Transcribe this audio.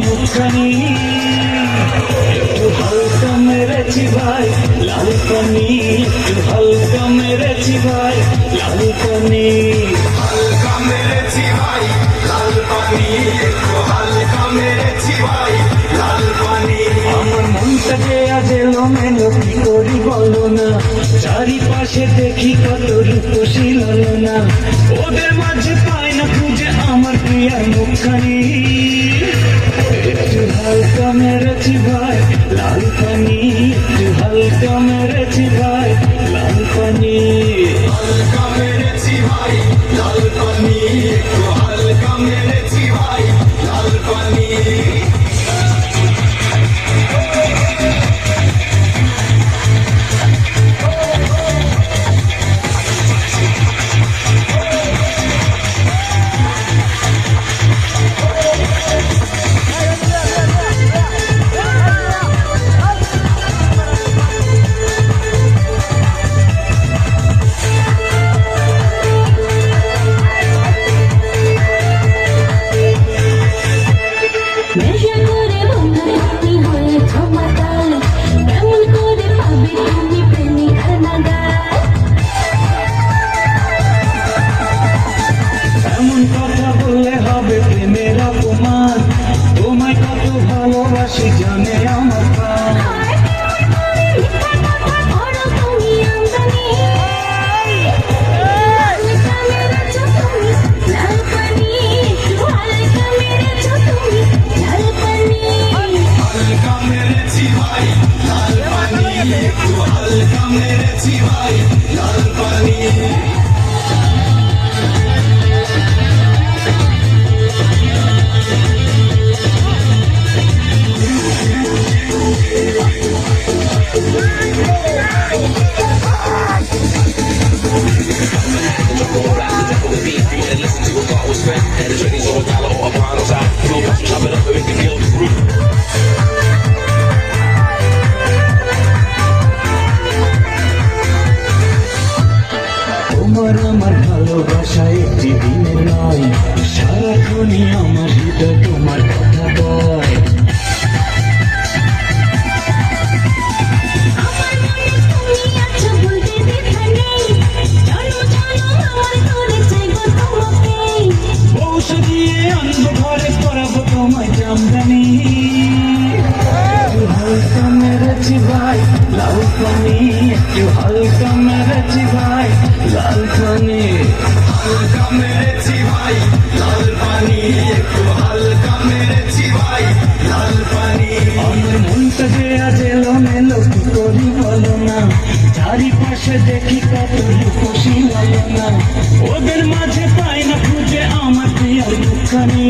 মুখখানি একটু হালকা মেরেছি ভাই লাল পানি, একটু হালকা মেরেছি ভাই লাল পানি, হালকা মেরেছি ভাই লাল পানি, একটু হালকা মেরেছি ভাই লাল পানি। আমার মনটা যে আজ এলোমেলো কি করি বলো না, চারিপাশে দেখি কত রূপসী লালনা, ওদের মাঝে পাই না খুঁজে আমার প্রিয়ার মুখখানি, একটু হালকা মেরেছি ভাই লাল পানি, একটু হালকা মেরেছি ভাই লাল পানি, হালকা মেরেছি ভাই লাল পানি, একটু হালকা মেরেছি ভাই লাল পানি। নেশা করে বন্ধুরে তুমি হয়েছ মাতাল, কেমন করে পাবে তুমি প্রেমিকার নাগাল। এমন কথা বললে হবে প্রেমের অপমান, তোমায় কত ভালোবাসি জানে আমার প্রাণ, মিথ্যা কথা করো তুমি আমদানি, হালকা মেরেছ তুমি লাল পানি, একটু হালকা মেরেছ তুমি লাল পানি। হালকা মেরেছি ভাই লাল পানি, একটু হালকা মেরেছি ভাই লাল পানি। তোমার আমার ভালোবাসা একটি দিনের নয়, সারাক্ষণই আমার হৃদয় তোমার কথা কয়, আমার মনে তুমি আছো বলতে দ্বিধা নেই, চলো চলো আমার ঘরে চাইবো তোমাকে। বউসা দিয়ে আনবো ঘরে করাবো তোমায় জামদানি, একটু হালকা মেরেছি ভাই লাল পানি, একটু হালকা মেরেছি ভাই লাল পানি, হালকা মেরেছি ভাই লাল পানি, একটু হালকা মেরেছি ভাই লাল পানি। আমার মনটা যে আজ এলোমেলো কি করি বলো না, চারিপাশে দেখি কত খুশি লালনা, ওদের মাঝে পাই না খুঁজে আমার প্রিয় মুখখানি।